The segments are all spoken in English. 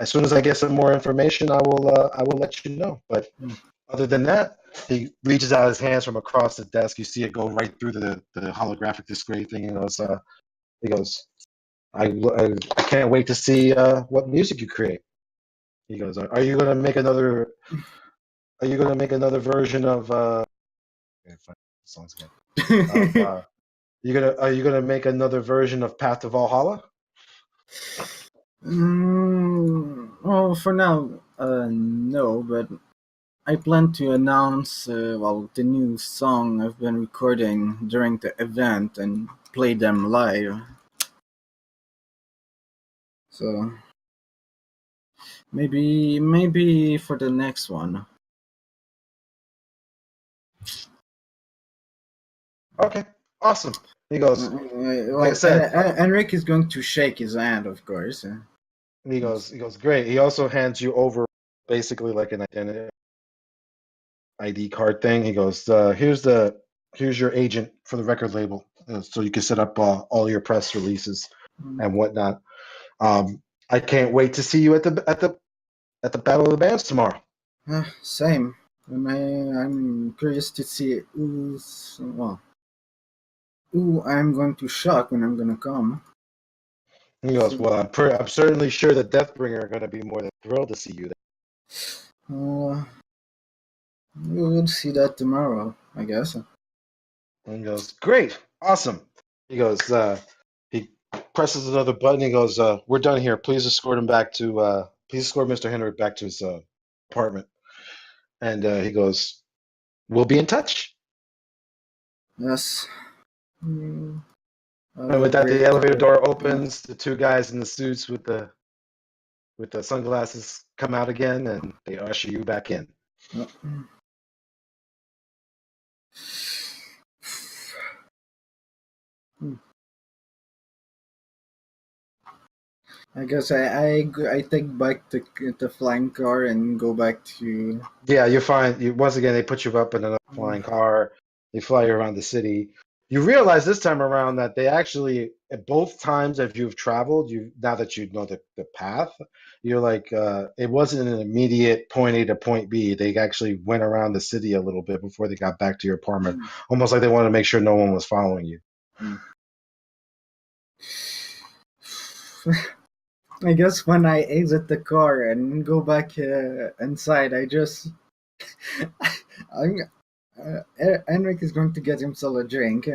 as soon as I get some more information, I will let you know. But other than that, he reaches out his hands from across the desk. You see it go right through the holographic display thing. He goes, I can't wait to see what music you create. He goes, are you gonna make another? Are you gonna make another version of? Songs again. Are you gonna make another version of Path to Valhalla? Well, for now, no. But I plan to announce the new song I've been recording during the event and play them live. So maybe for the next one. Okay, awesome. He goes, like I said, Enric is going to shake his hand, of course. He goes, great. He also hands you over basically like an identity ID card thing. He goes, here's your agent for the record label, so you can set up all your press releases and whatnot. I can't wait to see you at the Battle of the Bands tomorrow. Same. I'm curious to see who I'm going to shock when I'm going to come. He goes, well, I'm certainly sure the Deathbringer are going to be more than thrilled to see you there. We'll see that tomorrow, I guess. And he goes, great, awesome. He goes, he presses another button. He goes, we're done here. Please escort Mr. Henrik back to his apartment. And he goes, we'll be in touch. Yes. And with that, the elevator door opens. The two guys in the suits with the sunglasses come out again, and they usher you back in. I guess I take back the flying car and go back to. Yeah, you're fine. Once again, they put you up in another flying car. They fly you around the city. You realize this time around that they actually, at both times that you've traveled, now that you know the path, you're like, it wasn't an immediate point A to point B. They actually went around the city a little bit before they got back to your apartment, almost like they wanted to make sure no one was following you. I guess when I exit the car and go back inside, I just Henrik is going to get himself a drink.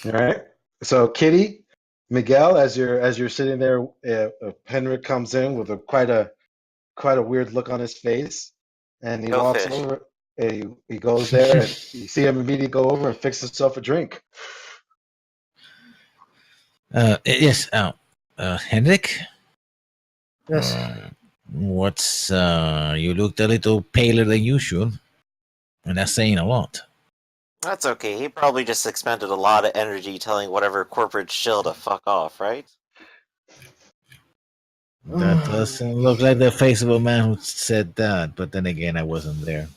All right. So Kitty, Miguel, as you're sitting there, Henrik comes in with quite a weird look on his face, and he walks over. He goes there, and you see him immediately go over and fix himself a drink. Yes, Henrik? Yes. You looked a little paler than usual, and that's saying a lot. That's okay. He probably just expended a lot of energy telling whatever corporate shill to fuck off, right? That doesn't look like the face of a man who said that, but then again, I wasn't there.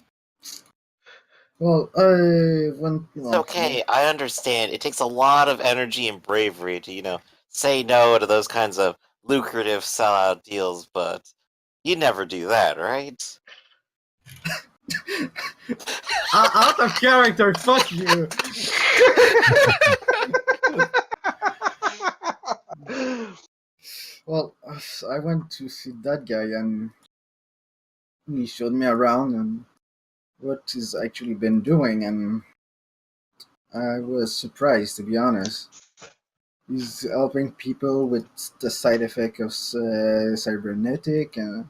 Well, it's okay. I understand. It takes a lot of energy and bravery to, say no to those kinds of lucrative sellout deals, but you never do that, right? Out of character, fuck you. Well, I went to see that guy and he showed me around and what he's actually been doing, and I was surprised, to be honest. He's helping people with the side effect of cybernetic and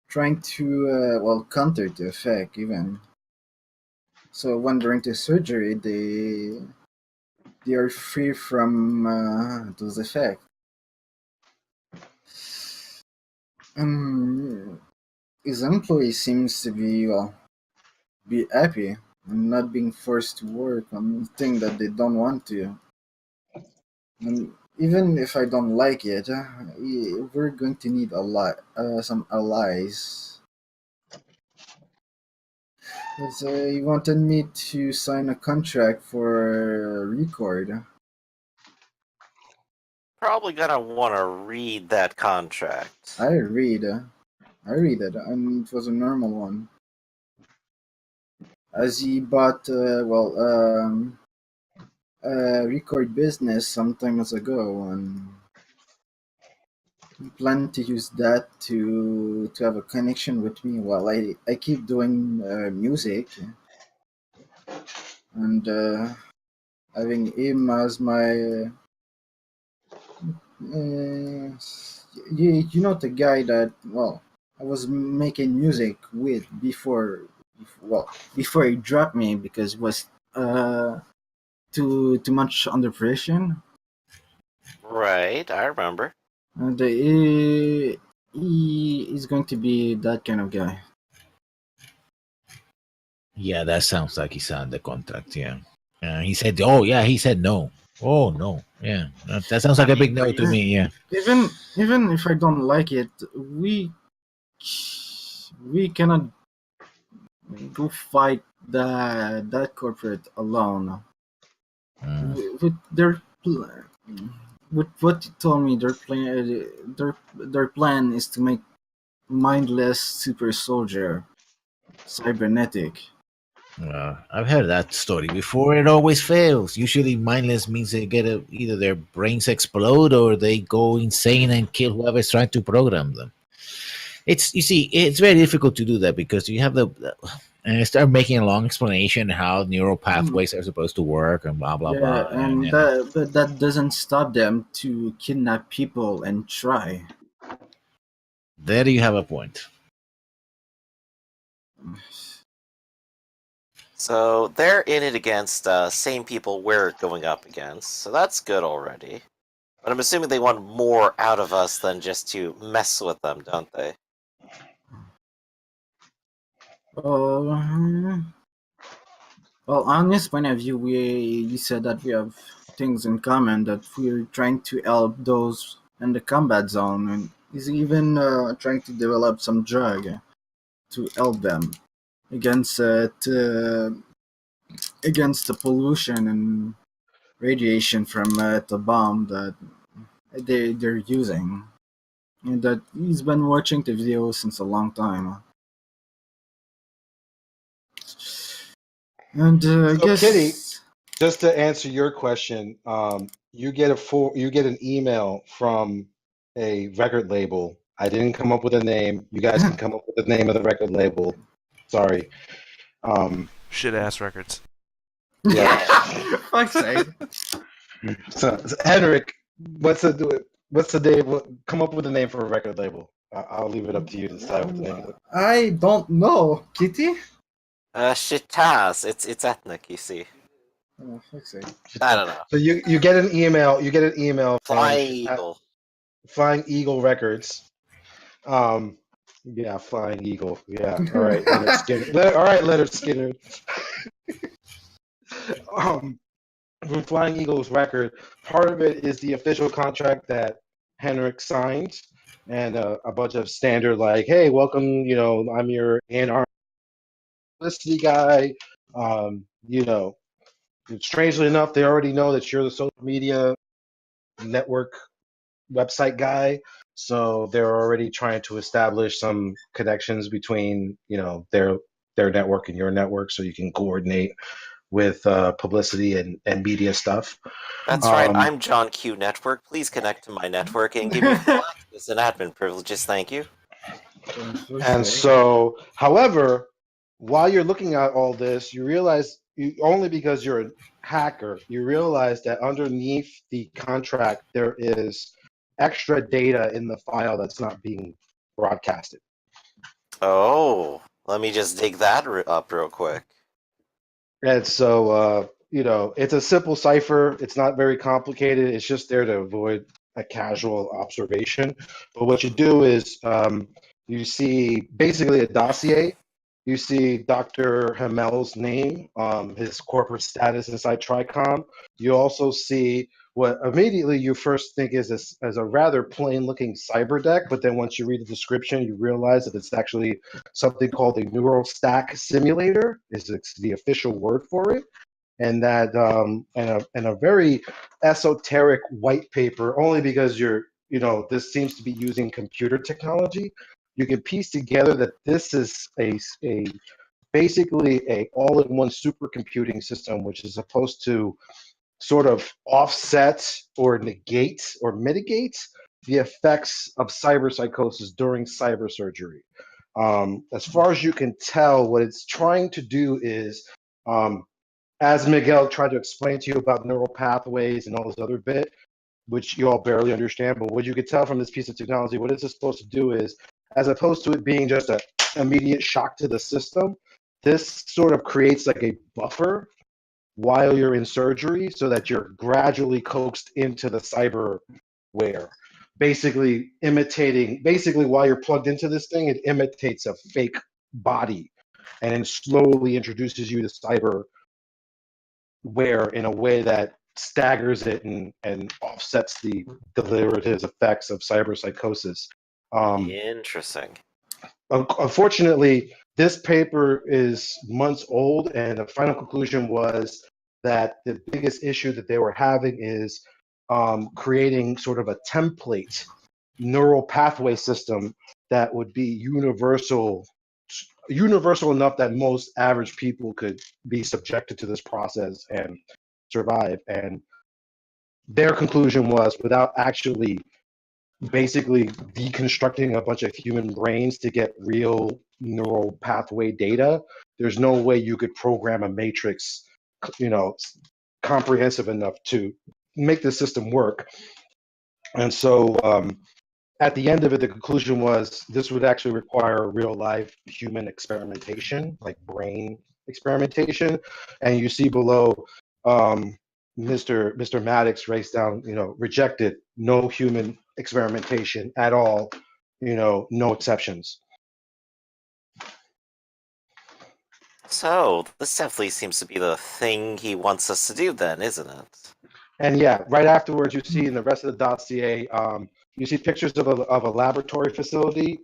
trying to counter the effect even. So when during the surgery they are free from those effects. His employee seems to be happy and not being forced to work on things that they don't want to. And even if I don't like it, we're going to need some allies. Because he wanted me to sign a contract for a record. probably gonna want to read that contract. I read it, and it was a normal one. As he bought, a record business some times ago, and he planned to use that to have a connection with me while I keep doing music, and having him as my you know, the guy that, well, I was making music with before he dropped me because it was too much under pressure. Right, I remember. And he is going to be that kind of guy. Yeah, that sounds like he signed the contract. Yeah. He said, "Oh yeah," he said no. Oh no, yeah, that sounds like a big no to me. Yeah. Even if I don't like it, we cannot go fight that corporate alone. With their with what you told me, their plan is to make mindless super soldier cybernetic. I've heard that story before. It always fails. Usually, mindless means they get either their brains explode or they go insane and kill whoever's trying to program them. It's very difficult to do that because you have and start making a long explanation how neural pathways are supposed to work and blah blah Yeah, blah. and but that doesn't stop them to kidnap people and try. There you have a point. So they're in it against same people we're going up against, so that's good already. But I'm assuming they want more out of us than just to mess with them, don't they? Well, on this point of view, you said that we have things in common, that we're trying to help those in the combat zone, and he's even trying to develop some drug to help them against against the pollution and radiation from the bomb that they're using, and that he's been watching the video since a long time. And I So, guess Kitty, just to answer your question, you get an email from a record label. I didn't come up with a name. You guys can come up with the name of the record label. Sorry. Shit ass records. Yeah. fuck's sake. So, Henrik, what's the name? Come up with a name for a record label. I'll leave it up to you to decide what the name is. I don't know, Kitty. Shitas. It's ethnic, you see. Oh, fuck's sake. I don't know. So you get an email. You get an email from Flying Eagle. Flying Eagle Records. Yeah, Flying Eagle. Yeah. All right, Leonard Skinner. All right, Leonard Skinner. From Flying Eagle's record, part of it is the official contract that Henrik signed, and a bunch of standard like, "Hey, welcome. You know, I'm your A&R publicity guy. You know, strangely enough, they already know that you're the social media network website guy, so they're already trying to establish some connections between, you know, their network and your network, so you can coordinate with publicity and media stuff." That's right. I'm John Q Network. Please connect to my network and give me full access and admin privileges. Thank you. And so, however, while you're looking at all this, you realize, only because you're a hacker, you realize that underneath the contract there is extra data in the file that's not being broadcasted. Oh, let me just dig that up real quick. And so, you know, it's a simple cipher. It's not very complicated. It's just there to avoid a casual observation. But what you do is, you see basically a dossier. You see Dr. Hamel's name, his corporate status inside Tricom. You also see what immediately you first think is as a rather plain-looking cyber deck, but then once you read the description, you realize that it's actually something called a neural stack simulator. Is the official word for it. and that and a very esoteric white paper, only because this seems to be using computer technology. You can piece together that this is a basically a all-in-one supercomputing system, which is supposed to sort of offset or negate or mitigate the effects of cyberpsychosis during cyber surgery. As far as you can tell, what it's trying to do is, as Miguel tried to explain to you about neural pathways and all this other bit, which you all barely understand, but what you could tell from this piece of technology, what it's supposed to do is, as opposed to it being just an immediate shock to the system, this sort of creates like a buffer while you're in surgery so that you're gradually coaxed into the cyberware. Basically while you're plugged into this thing, it imitates a fake body and then slowly introduces you to cyberware in a way that staggers it and offsets the deleterious effects of cyberpsychosis. Interesting. Unfortunately, this paper is months old, and the final conclusion was that the biggest issue that they were having is creating sort of a template neural pathway system that would be universal enough that most average people could be subjected to this process and survive. And their conclusion was, without actually basically deconstructing a bunch of human brains to get real neural pathway data, there's no way you could program a matrix, comprehensive enough to make the system work. And so at the end of it, the conclusion was this would actually require real life human experimentation, like brain experimentation. And you see below, Mr. Maddox writes down, rejected, no human experimentation at all, no exceptions. So, this definitely seems to be the thing he wants us to do then, isn't it? And yeah, right afterwards, you see in the rest of the dossier, you see pictures of a laboratory facility.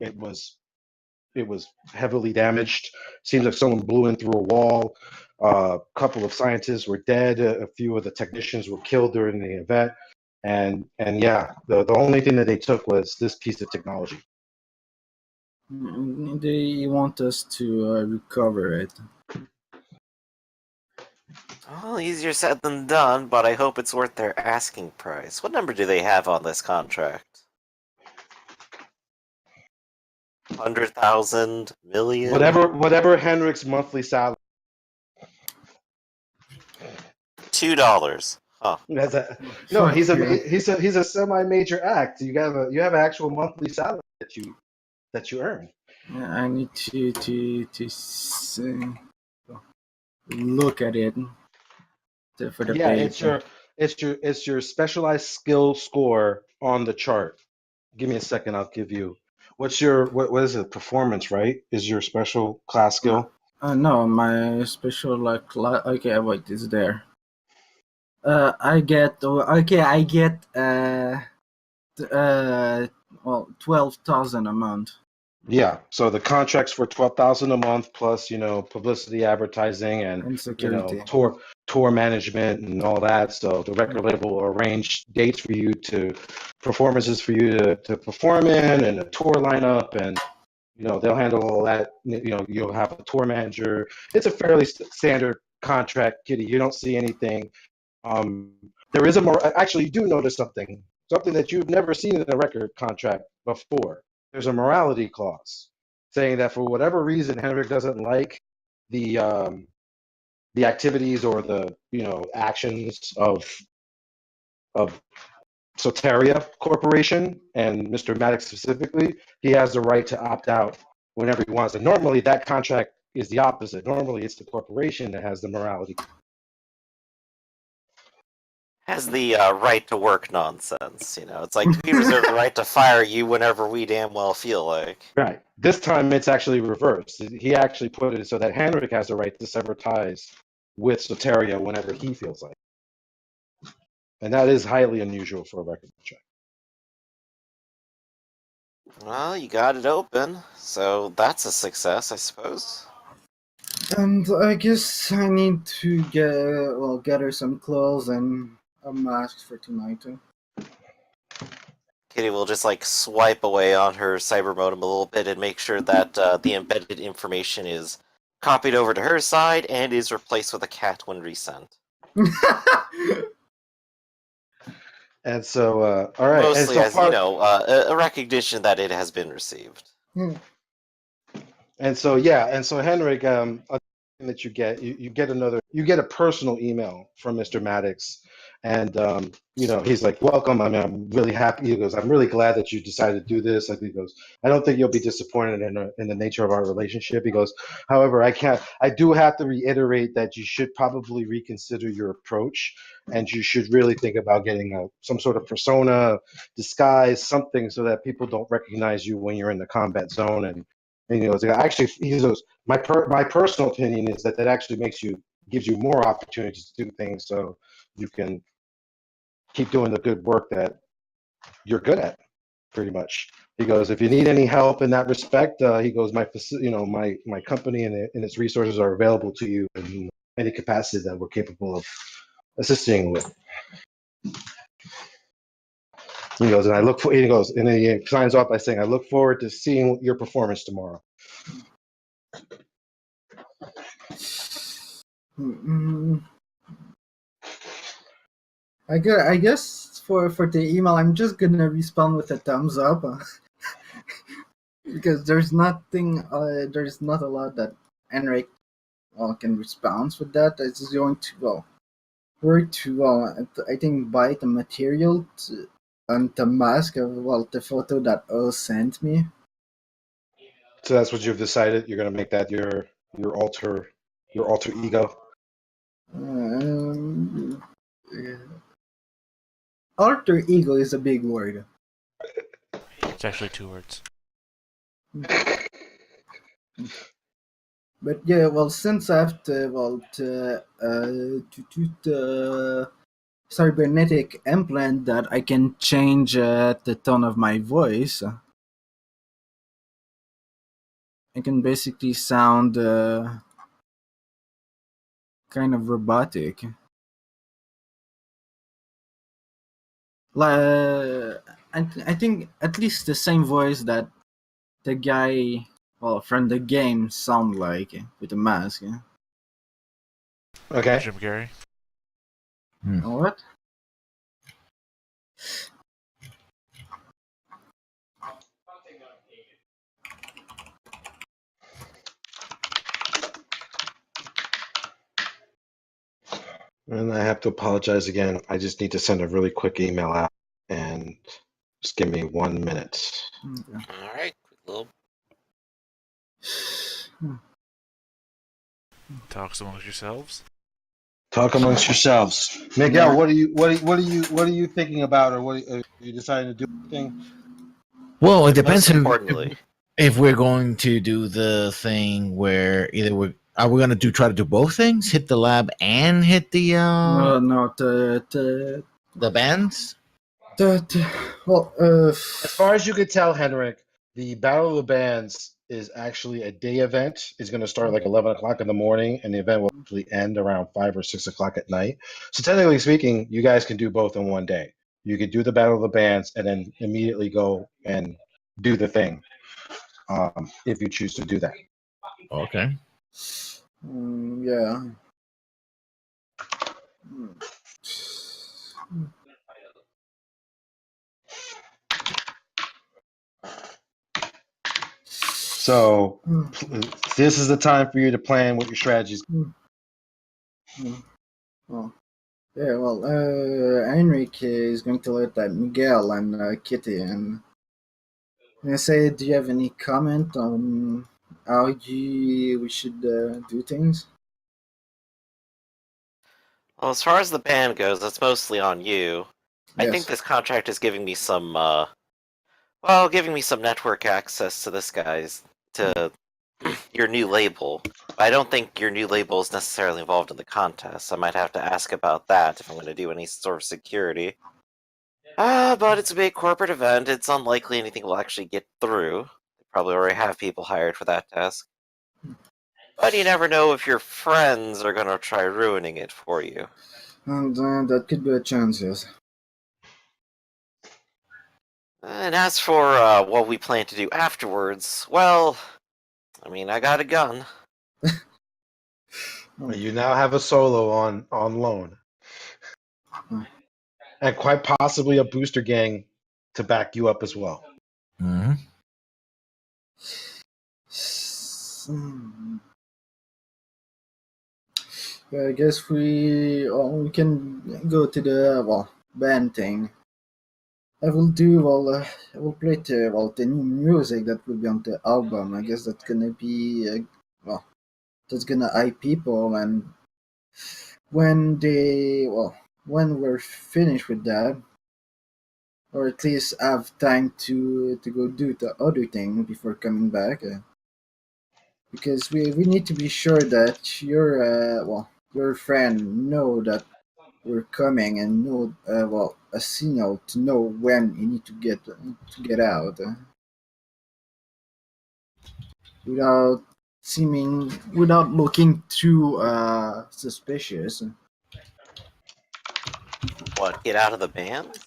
It was heavily damaged. Seems like someone blew in through a wall. A couple of scientists were dead. A few of the technicians were killed during the event. And yeah, the only thing that they took was this piece of technology. They want us to recover it. Well, easier said than done, but I hope it's worth their asking price. What number do they have on this contract? 100,000, million? Whatever Henrik's monthly salary. $2. Huh. He's a semi-major act. You have an actual monthly salary that you earn. I need to look at it for the paper. It's your specialized skill score on the chart. Give me a second. I'll give you. What's your what is it? Performance, right? Is your special class skill? No, my special okay, wait, it's there. I get 12,000 a month. Yeah, so the contract's for 12,000 a month plus, publicity, advertising, and security, tour management, and all that. So the record label will arrange dates for you performances for you to perform in, and a tour lineup, and they'll handle all that. You'll have a tour manager. It's a fairly standard contract, Kitty. You don't see anything. There is actually, you do notice something that you've never seen in a record contract before. There's a morality clause saying that for whatever reason Henrik doesn't like the activities or the actions of Soteria Corporation and Mr. Maddox specifically, he has the right to opt out whenever he wants. And normally that contract is the opposite. Normally it's the corporation that has the morality. Has the right to work nonsense, It's like we reserve the right to fire you whenever we damn well feel like. Right. This time it's actually reversed. He actually put it so that Henrik has the right to sever ties with Soteria whenever he feels like. And that is highly unusual for a record contract. Well, you got it open, so that's a success, I suppose. And I guess I need to get her some clothes and a mask for tonight too. Kitty will just like swipe away on her cyber modem a little bit and make sure that the embedded information is copied over to her side and is replaced with a cat when resent. And so, all right. Mostly and so as, a recognition that it has been received. And so, yeah, and so Henrik, a thing that you get a personal email from Mr. Maddox, and he's like, "Welcome. I mean, I'm really happy." He goes, "I'm really glad that you decided to do this." Like he goes, "I don't think you'll be disappointed in the nature of our relationship." He goes, "However, I do have to reiterate that you should probably reconsider your approach, and you should really think about getting some sort of persona, disguise, something so that people don't recognize you when you're in the combat zone." And he goes, actually, he goes, my personal opinion is that actually gives you more opportunities to do things, so you can keep doing the good work that you're good at, pretty much. He goes, if you need any help in that respect, he goes, my company and its resources are available to you in any capacity that we're capable of assisting with. He goes, and then he signs off by saying, I look forward to seeing your performance tomorrow. I guess for the email, I'm just gonna respond with a thumbs up because there's not a lot that Henrik can respond with that. It's going to work to I think buy the material and the mask of the photo that O sent me. So that's what you've decided. You're going to make that your alter ego. Alter ego is a big word. It's actually 2 words. But yeah, since I have the cybernetic implant that I can change the tone of my voice, I can basically sound kind of robotic. I think at least the same voice that the guy from the game sound like with the mask. Okay. Jim Carrey. What? And I have to apologize again. I just need to send a really quick email out, and just give me 1 minute. Okay. All right, quick little. Talks amongst yourselves. Talk amongst yourselves. Miguel, what are you thinking about, or what are you deciding to do? Anything? Well, it depends Importantly, if we're going to do the thing where either are we going to try to do both things, hit the lab and hit the the bands. As far as you could tell, Henrik, the Battle of the Bands is actually a day event. It's going to start like 11 o'clock in the morning, and the event will actually end around 5 or 6 o'clock at night. So technically speaking, you guys can do both in one day. You could do the Battle of the Bands and then immediately go and do the thing, if you choose to do that. Okay. Yeah. So this is the time for you to plan what your strategies. Henrik is going to let that Miguel and Kitty and I say, do you have any comment on how we should do things? well, as far as the band goes, that's mostly on you. Yes. I think this contract is giving me some, network access to this to your new label. I don't think your new label is necessarily involved in the contest. I might have to ask about that if I'm going to do any sort of security. But it's a big corporate event. It's unlikely anything will actually get through. They probably already have people hired for that task. But you never know if your friends are gonna try ruining it for you. And that could be a chance, yes. And as for what we plan to do afterwards, well, I mean, I got a gun. You now have a solo on loan, and quite possibly a booster gang to back you up as well. Mm-hmm. I guess we can go to the band thing. I will I will play the new music that will be on the album. I guess that's gonna be that's gonna eye people, and when when we're finished with that, or at least have time to go do the other thing before coming back, because we need to be sure that your friend know that we're coming and know a signal to know when you need to get out, without without looking too suspicious. What, get out of the band?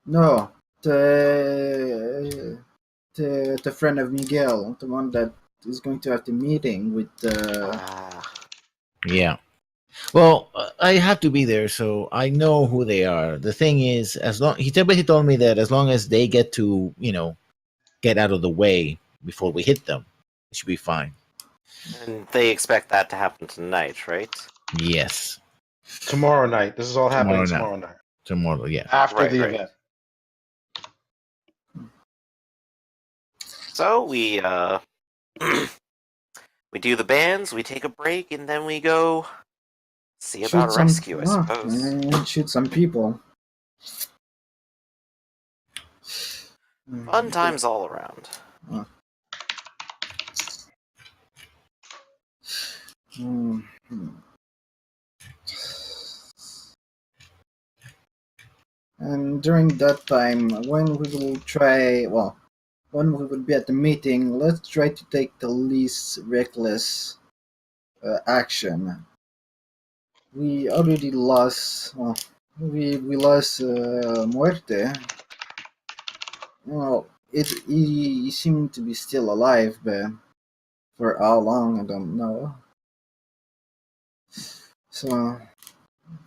No, the friend of Miguel, the one that is going to have the meeting with Yeah. Well, I have to be there, so I know who they are. The thing is, as long he basically told me that as long as they get to, get out of the way before we hit them, it should be fine. And they expect that to happen tonight, right? Yes. Tomorrow night. This is all happening Tomorrow tomorrow night. Tomorrow, yeah. After the event. So we we do the bands, we take a break, and then we go see about rescue, I suppose. And shoot some people. Fun times all around. And during that time, when we will when we will be at the meeting, let's try to take the least reckless action. We already lost. We lost Muerte. Well, he seemed to be still alive, but for how long I don't know. So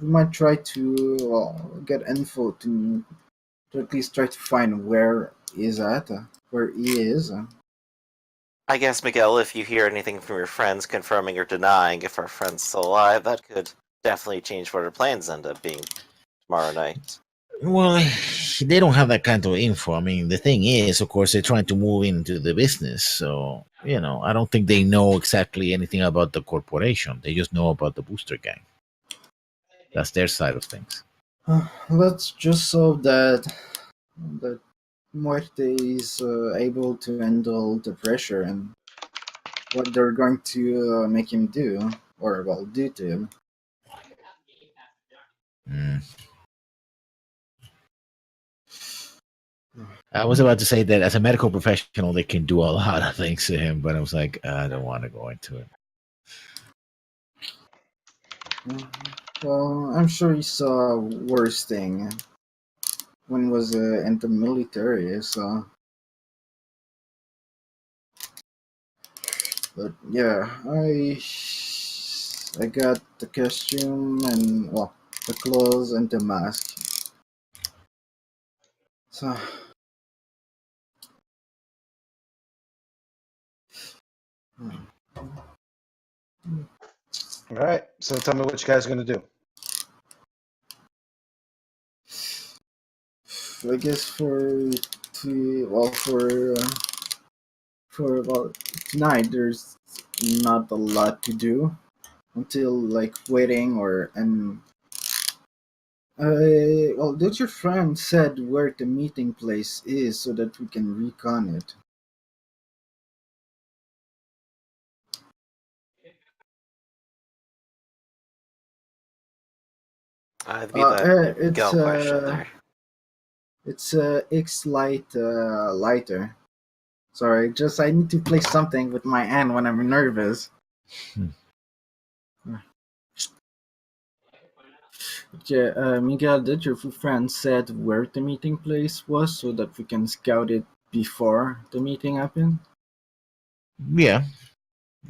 we might try to get info to at least try to find where where he is. I guess, Miguel, if you hear anything from your friends confirming or denying if our friend's still alive, that could definitely change what our plans end up being tomorrow night. Well, they don't have that kind of info. I mean, the thing is, of course, they're trying to move into the business. So, I don't think they know exactly anything about the corporation. They just know about the booster gang. That's their side of things. Let's just hope that Muerte is able to handle the pressure and what they're going to make him do, or do to him. I was about to say that as a medical professional, they can do a lot of things to him, but I was like, I don't want to go into it. Well, I'm sure he saw worse thing when he was in the military, so. But yeah, I got the costume and the clothes and the mask. So All right. So tell me what you guys are gonna do. I guess for tonight there's not a lot to do until waiting did your friend said where the meeting place is so that we can recon it? That'd be the Miguel question there. It's X lighter. Sorry, I need to play something with my hand when I'm nervous. Yeah, Miguel, did your friend said where the meeting place was so that we can scout it before the meeting happened? Yeah,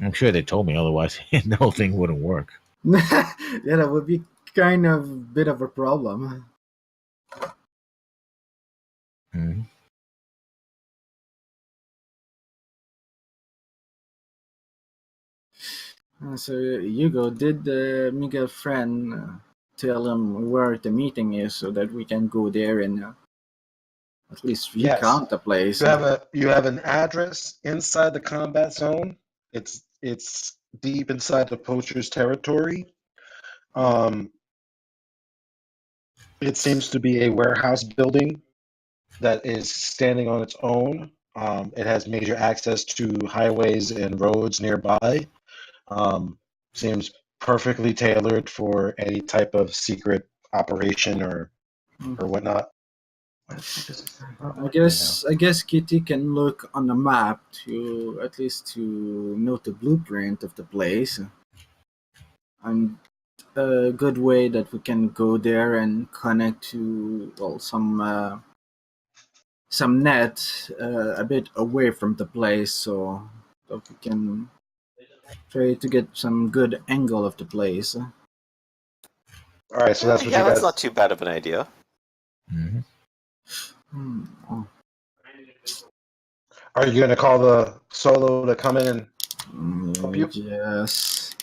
I'm sure they told me, otherwise the whole thing wouldn't work. Yeah, that would be kind of bit of a problem. Mhm. So, Hugo, did Miguel friend tell him where the meeting is so that we can go there and at least Yes. recount the place? You have an address inside the combat zone. It's deep inside the poacher's territory. It seems to be a warehouse building that is standing on its own. It has major access to highways and roads nearby. Seems perfectly tailored for any type of secret operation or whatnot. Where the fuck is this? Oh, I guess Kitty can look on the map to at least to note the blueprint of the place, and a good way that we can go there and connect to some net a bit away from the place, so that we can try to get some good angle of the place. All right, so that's what Yeah, you that's guys. not too bad of an idea. Mhm. Oh, Are you going to call the solo to come in and help you? yes.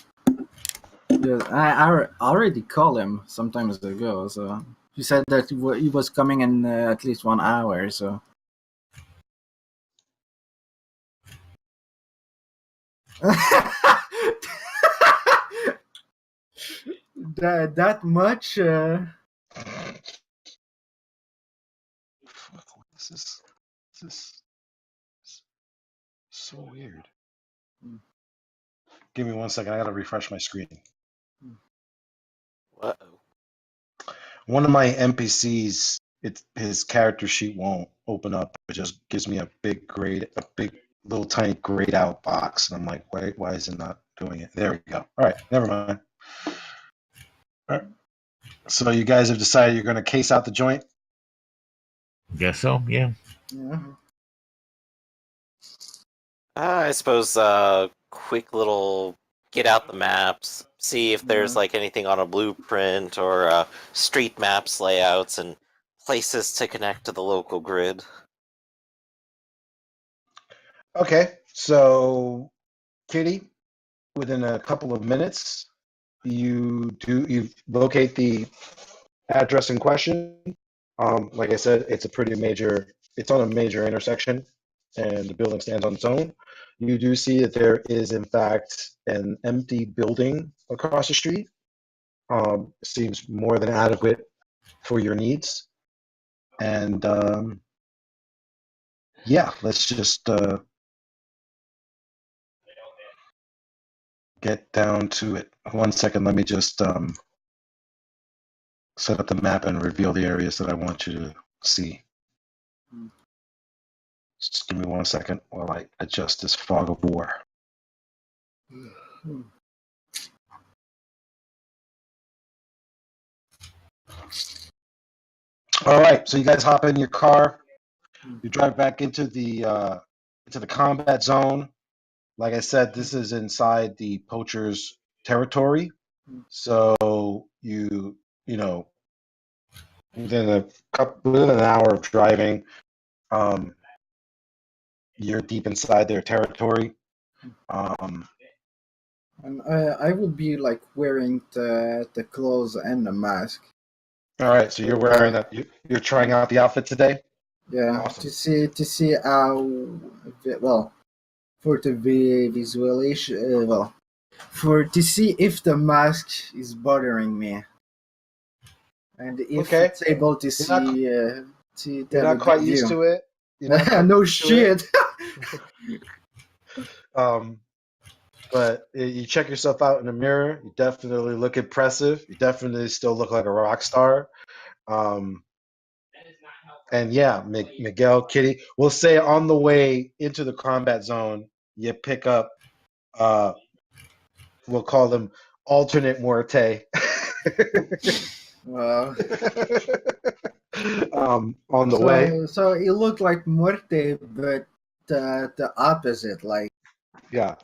Yes, I already called him some times ago, so he said that he was coming in at least 1 hour. So that much. This is so weird. Give me 1 second. I got to refresh my screen. Uh-oh. One of my NPCs, his character sheet won't open up. It just gives me a big little tiny grayed out box, and I'm like, wait, why is it not doing it? There we go. All right, never mind. All right. So you guys have decided you're going to case out the joint. Guess so. Yeah. Yeah. I suppose quick little get out the maps, see if there's Yeah. like anything on a blueprint or street maps, layouts, and places to connect to the local grid. Okay, so Kitty, within a couple of minutes, you locate the address in question. Like I said, it's on a major intersection, and the building stands on its own. You do see that there is, in fact, an empty building across the street. Seems more than adequate for your needs. And yeah, let's just get down to it. 1 second, let me just set up the map and reveal the areas that I want you to see. Just give me 1 second while I adjust this fog of war. All right, so you guys hop in your car. You drive back into the combat zone. Like I said, this is inside the poacher's territory. So you know within an hour of driving, you're deep inside their territory. And I would be like wearing the clothes and the mask. All right, so you're wearing that. You're trying out the outfit today. Yeah, Awesome. to see how well for the visualization. Well, for to see if the mask is bothering me, and if Okay. it's able to You're not- see to You're have not a quite good used view. to it. You're not quite No used to it. shit. But you check yourself out in the mirror. You definitely look impressive. You definitely still look like a rock star. And yeah, Miguel, Kitty, we'll say on the way into the combat zone, you pick up we'll call them alternate Muerte. Wow. On the way. So it looked like Muerte, but the opposite. Yeah.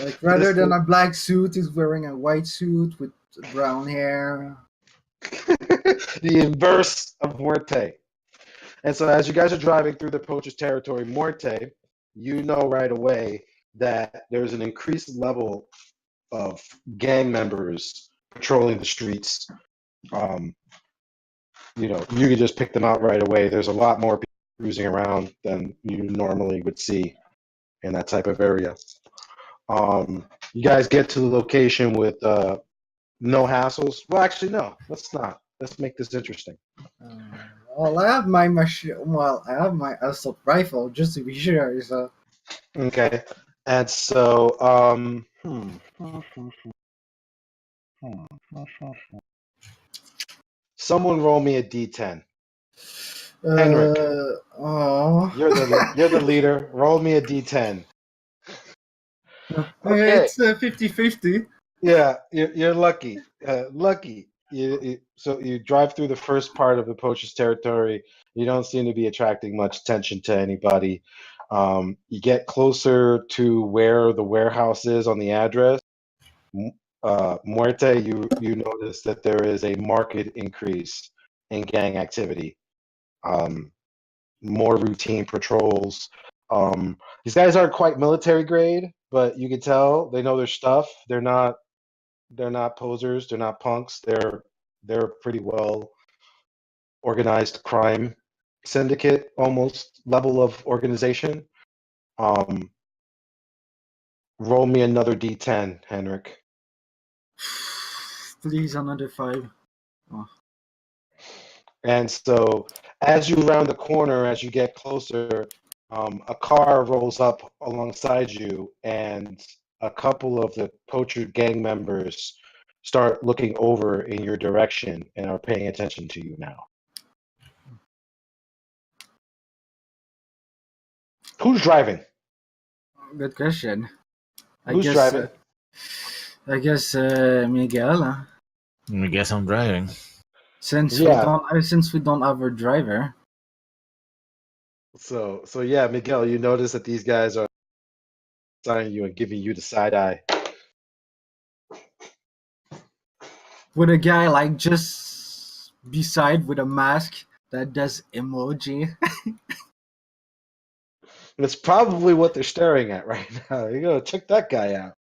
Like rather than This- a black suit, he's wearing a white suit with brown hair. the inverse of Muerte. And so as you guys are driving through the poacher's territory, Muerte, you know right away that there's an increased level of gang members patrolling the streets. You can just pick them out right away. There's a lot more people cruising around than you normally would see in that type of area. You guys get to the location with no hassles. Well, actually, no. Let's not. Let's make this interesting. Well, I have my machine. Well, I have my assault rifle just to be sure. So Okay. And so, someone roll me a d10. Henrik. Oh, You're the leader. Roll me a d10. okay. It's 50-50. Yeah, you're lucky. Lucky. So you drive through the first part of the poacher's territory. You don't seem to be attracting much attention to anybody. You get closer to where the warehouse is on the address. Muerte, you notice that there is a marked increase in gang activity. More routine patrols. These guys aren't quite military grade, but you can tell they know their stuff. They're not posers. They're not punks. They're pretty well organized crime syndicate, almost level of organization. Roll me another d10, Henrik. Please, another 5. Oh. And so, as you round the corner, as you get closer, a car rolls up alongside you, and a couple of the poacher gang members start looking over in your direction and are paying attention to you now. Who's driving? Good question. Who's driving? I guess Miguel. I guess I'm driving. Since we don't have a driver. So yeah, Miguel, you notice that these guys are signing you and giving you the side eye. With a guy like just beside with a mask that does emoji. That's probably what they're staring at right now. You gotta check that guy out.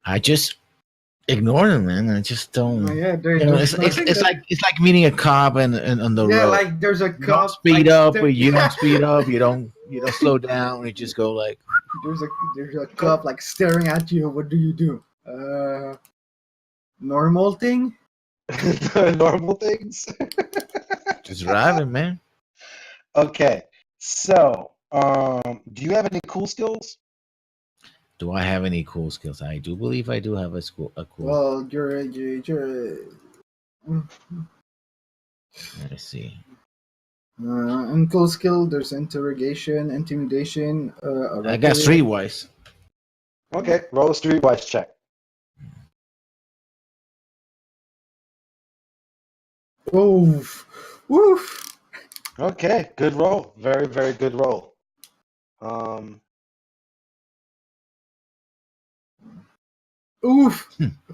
I just ignore them, man. I just don't. Yeah, it's like meeting a cop and on the road. Like there's a You don't cop. speed up, or you don't speed up. You don't slow down. You just go like. There's a cop like staring at you. What do you do? Normal thing. Normal things. Just driving, man. Okay, so do you have any cool skills? Do I have any cool skills? I do believe I do have a cool. Well, you're. Let's see. In cool skill, there's interrogation, intimidation. I got streetwise. Okay, roll a streetwise check. Oof. Woof. Okay, good roll. Very, very good roll. Oof.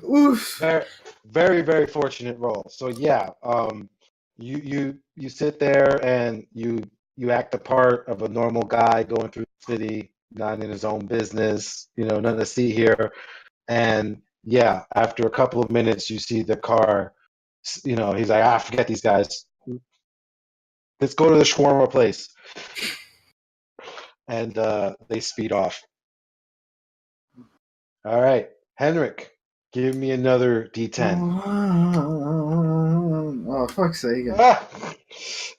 Oof. Very, very, very fortunate roll. So yeah, you sit there and you act the part of a normal guy going through the city, not in his own business, nothing to see here. And yeah, after a couple of minutes, you see the car, he's like, forget these guys. Let's go to the shawarma place. And they speed off. All right, Henrik, give me another D10. Oh, fuck's sake.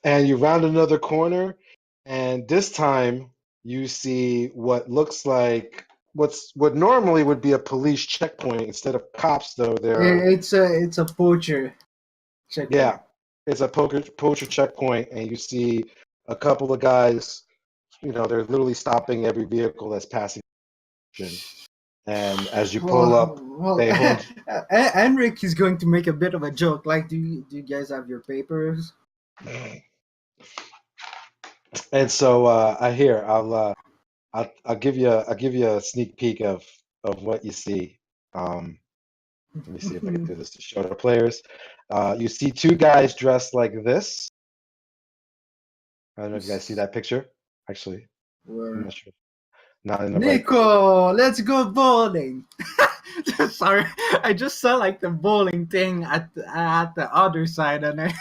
And you round another corner, and this time you see what looks like what normally would be a police checkpoint. Instead of cops, though, it's a poacher checkpoint. Yeah, it's a poacher checkpoint, and you see a couple of guys they're literally stopping every vehicle that's passing. And as you pull up, they hold. Henrik is going to make a bit of a joke. Like, do you guys have your papers? And so I'll give you a sneak peek of what you see. Let me see if I can do this to show the players. You see two guys dressed like this. I don't know if you guys see that picture. Actually, I'm not sure. Not in the right. Nico, let's go bowling. Sorry, I just saw like the bowling thing at the other side, and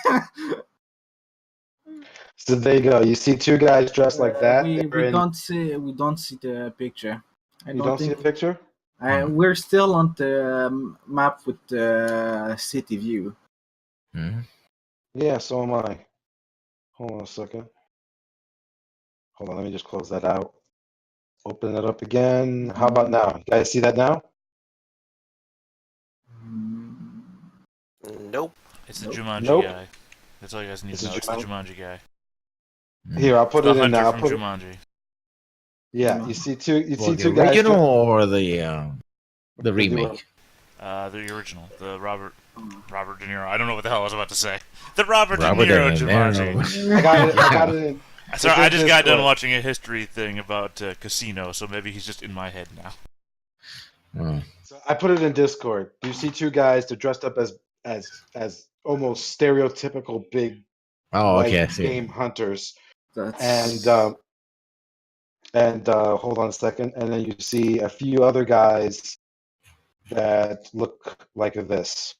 So there you go. You see two guys dressed like that. we don't see the picture. You don't see a picture? We're still on the map with the city view. Mhm. Yeah, so am I. Hold on a second. Hold on, let me just close that out. Open it up again. How about now? You guys see that now? Nope. It's the Jumanji Nope. guy. That's all you guys need It's to the know. It's the Jumanji? Jumanji guy. Here, I'll put The it in hunter now. from Jumanji. Yeah, you see two. You Well, see the two guys. original or the remake? The original. The Robert De Niro. I don't know what the hell I was about to say. The Robert De Robert De Niro Niro. Jumanji. I got it. I got it in. Sorry, It's I in just got done Discord. watching a history thing about Casino, so maybe he's just in my head now. Oh. So I put it in Discord. You see two guys. They're dressed up as almost stereotypical big Oh, white okay, I see. game hunters. That's And hold on a second. And then you see a few other guys that look like this.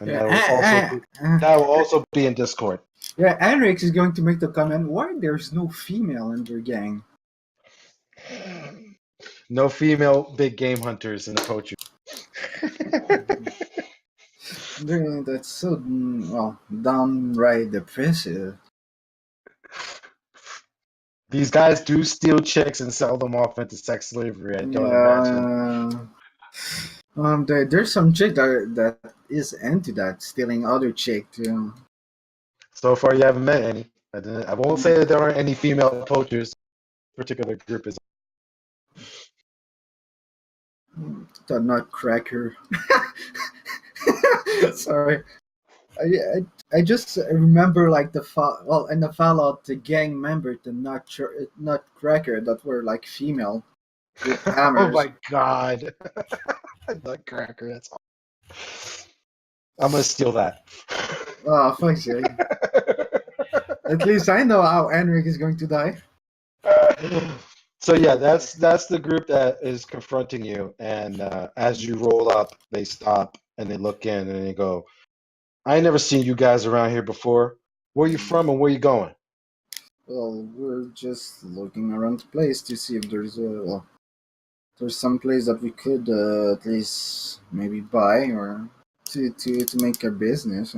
And that will also be in Discord. yeah. Henrik is going to make the comment. Why there's no female in their gang? No female big game hunters in the poacher. That's so downright depressive. These guys do steal chicks and sell them off into sex slavery. I don't imagine. There's some chick that is into that, stealing other chick too. So far, you haven't met any. I won't say that there aren't any female poachers. Particular group is. The Nutcracker. Sorry, I just remember like in the Fallout, the gang member, the Nutcracker that were like female with hammers. Oh my god, Nutcracker! That's. I'm gonna steal that. Oh, fuck's sake. At least I know how Henrik is going to die. So yeah, that's the group that is confronting you, and as you roll up, they stop and they look in and they go, "I ain't never seen you guys around here before. Where you from and where you going?" Well, we're just looking around the place to see if there's some place that we could at least maybe buy or to make a business.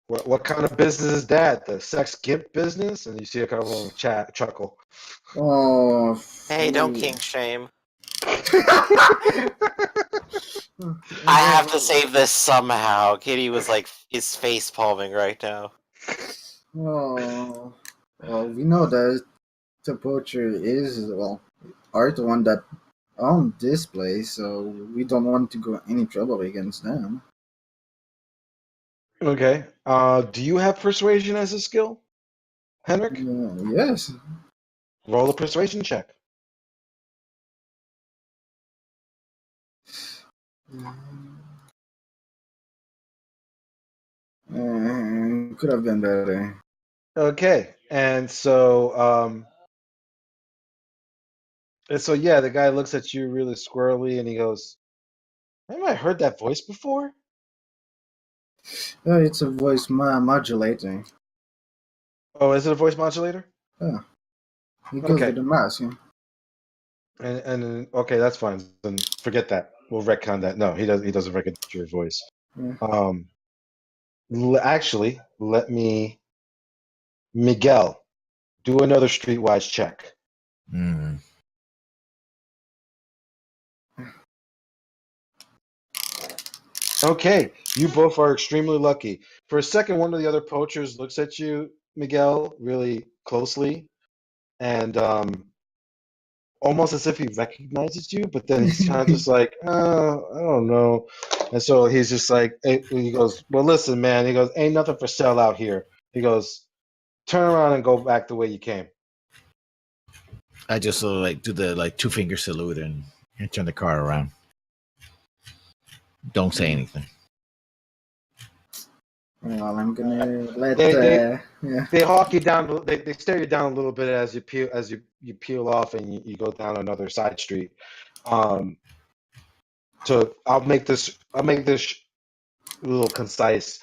What kind of business is that? The sex gimp business? And you see a couple of them chuckle. Oh, Hey, don't kink shame. I have to save this somehow. Kitty was like, is face palming right now. Oh, well, we know that the poacher are the one that own this place, so we don't want to go any trouble against them. Okay. Do you have persuasion as a skill, Henrik? Yes. Roll a persuasion check. Could have been better. Okay. And so yeah, the guy looks at you really squirrely and he goes, "Haven't I heard that voice before?" It's a voice modulator. Oh, is it a voice modulator? Yeah. He goes Okay. with the mask. Yeah. And okay, that's fine. Then forget that. We'll retcon that. No, he doesn't recognize your voice. Yeah. Actually, let me, Miguel, do another streetwise check. Mm. Okay, you both are extremely lucky. For a second, one of the other poachers looks at you, Miguel, really closely, and almost as if he recognizes you, but then he's kind of just like, I don't know. And so he's just like, he goes, well, listen, man. He goes, ain't nothing for sale out here. He goes, turn around and go back the way you came. I just sort of like do the like 2-finger salute and turn the car around. Don't say anything. Well, I'm gonna let They hawk you down. They stare you down a little bit as you peel off and you go down another side street. So I'll make this a little concise.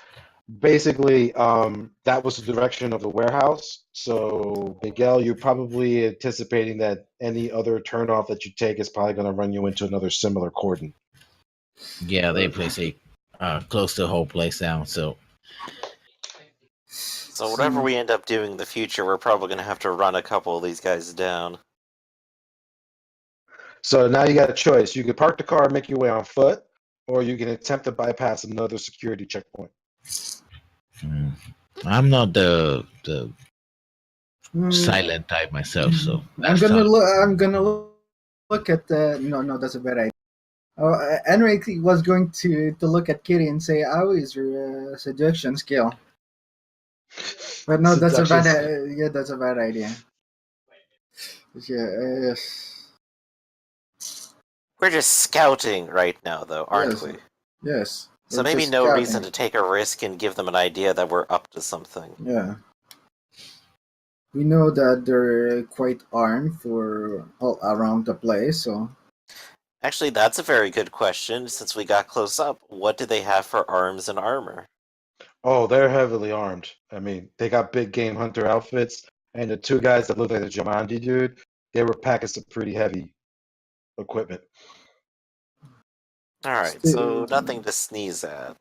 Basically, that was the direction of the warehouse. So Miguel, you're probably anticipating that any other turnoff that you take is probably going to run you into another similar cordon. Yeah, they place a close the whole place down. So whatever we end up doing in the future, we're probably going to have to run a couple of these guys down. So now you got a choice. You can park the car and make your way on foot, or you can attempt to bypass another security checkpoint. I'm not the silent type myself, so I'm gonna look at the. No, that's a bad idea. Enrique was going to look at Kitty and say, "How is your seduction skill?" But no, that's a bad. That's a bad idea. Yeah. We're just scouting right now, though, aren't we? Yes. So maybe no reason to take a risk and give them an idea that we're up to something. Yeah. We know that they're quite armed for all around the place, so... Actually, that's a very good question. Since we got close up, what do they have for arms and armor? Oh, they're heavily armed. I mean, they got big game hunter outfits, and the two guys that look like the Jumanji dude, they were packing some pretty heavy equipment. Alright, so nothing to sneeze at.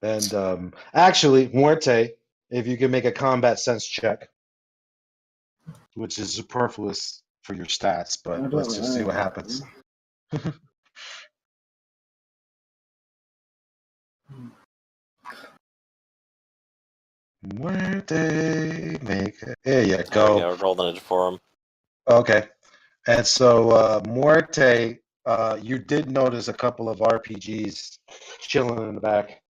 And actually, Muerte, if you can make a combat sense check, which is superfluous for your stats, but let's just see what happens. Muerte, make it. There you go. There we go, rolling it for him. Okay. And so, Muerte, you did notice a couple of RPGs chilling in the back.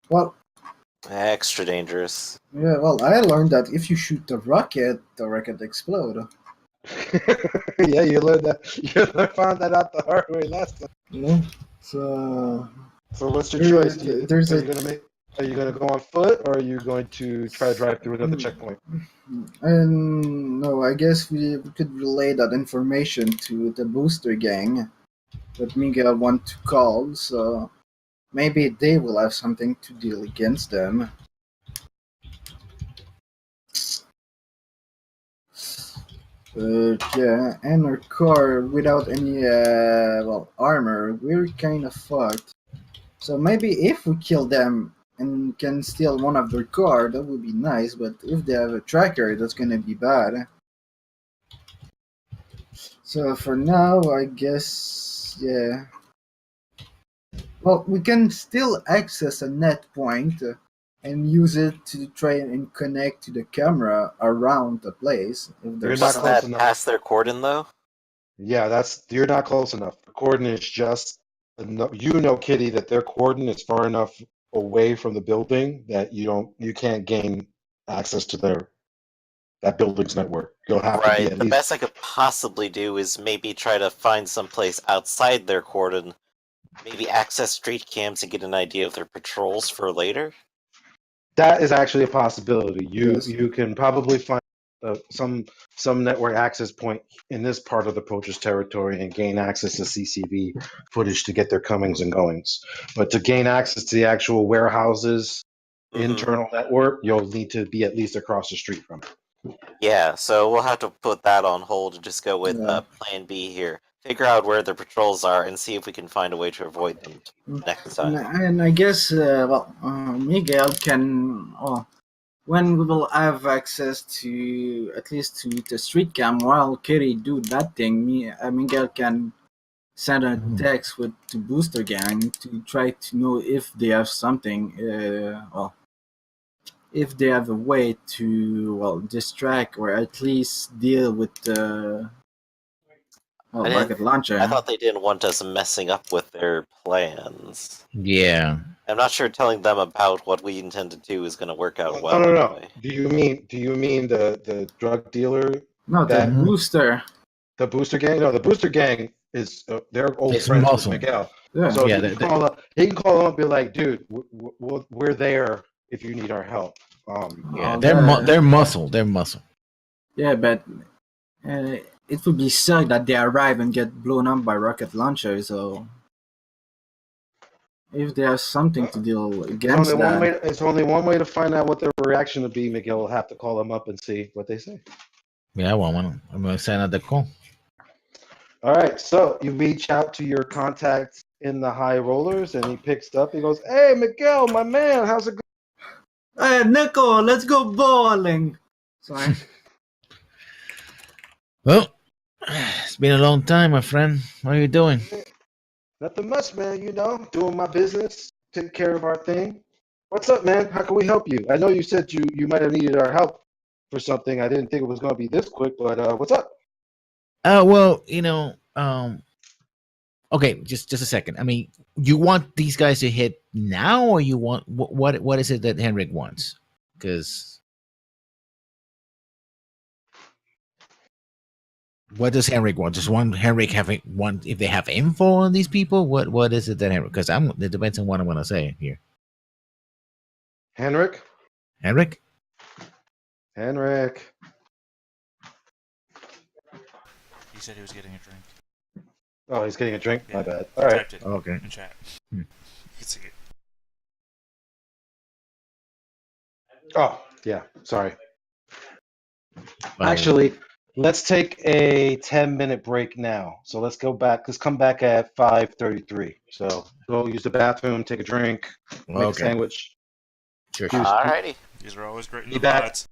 Well, extra dangerous. Yeah, well, I learned that if you shoot the rocket explodes. Yeah, you learned that. You found that out the hard way last time. Yeah. So what's your choice? Are you gonna go on foot, or are you going to try to drive through another checkpoint? No, I guess we could relay that information to the booster gang that Miguel want to call. So maybe they will have something to deal against them. Yeah, and our car without any armor, we're kind of fucked. So maybe if we kill them and can steal one of their car, that would be nice. But if they have a tracker, that's gonna be bad. So for now, I guess, yeah. Well, we can still access a net point and use it to try and connect to the camera around the place. Doesn't that pass their cordon, though? Yeah, you're not close enough. The cordon is just, Kitty, that their cordon is far enough away from the building that you can't gain access to that building's network. You'll have to be at the best I could possibly do is maybe try to find some place outside their cordon, maybe access street cams and get an idea of their patrols for later. That is actually a possibility. You can probably find some network access point in this part of the poacher's territory and gain access to CCTV footage to get their comings and goings. But to gain access to the actual warehouses, internal network, you'll need to be at least across the street from it. Yeah, so we'll have to put that on hold and just go with Plan B here. Figure out where the patrols are and see if we can find a way to avoid them next time. And I guess, Miguel can when we will have access to at least to the street cam while Kitty do that thing, Miguel can send a text with to Booster Gang to try to know if they have something, if they have a way to distract or at least deal with the rocket launcher. I thought they didn't want us messing up with their plans. Yeah. I'm not sure telling them about what we intend to do is going to work out well. No. Anyway. Do you mean the drug dealer? No, the Booster. The Booster Gang? No, the Booster Gang is they're old It's friends muscle. with Miguel. Yeah. So Yeah, he can call up and be like, dude, we're there if you need our help. Yeah, they're muscle. They're muscle. Yeah, but it would be sad that they arrive and get blown up by rocket launchers. So if there's something to deal against that, it's only one way to find out what their reaction would be. Miguel will have to call them up and see what they say. Yeah, well, I'm gonna send out the call. All right, so you reach out to your contact in the high rollers, and he picks up. He goes, "Hey, Miguel, my man, how's it going?" Hey, Nico, let's go bowling. Sorry. Well, it's been a long time, my friend. What are you doing? Nothing much, man. You know, doing my business, taking care of our thing. What's up, man? How can we help you? I know you said you might have needed our help for something. I didn't think it was going to be this quick, but what's up? Well, okay, just a second. I mean, you want these guys to hit now, or you want what is it that Henrik wants? Because what does Henrik want? Does Henrik want if they have info on these people? What is it that Henrik? Because it depends on what I'm gonna say here. Henrik. Henrik. He said he was getting a drink. Oh, he's getting a drink? Yeah. My bad. All right. Typed it Okay. in chat. Hmm. You can see it. Oh, yeah. Sorry. Actually, let's take a 10-minute break now. So let's go back. Let's come back at 5:33. So go use the bathroom, take a drink, make a sandwich. Sure. Alrighty. These are always great in Be the back. VODs.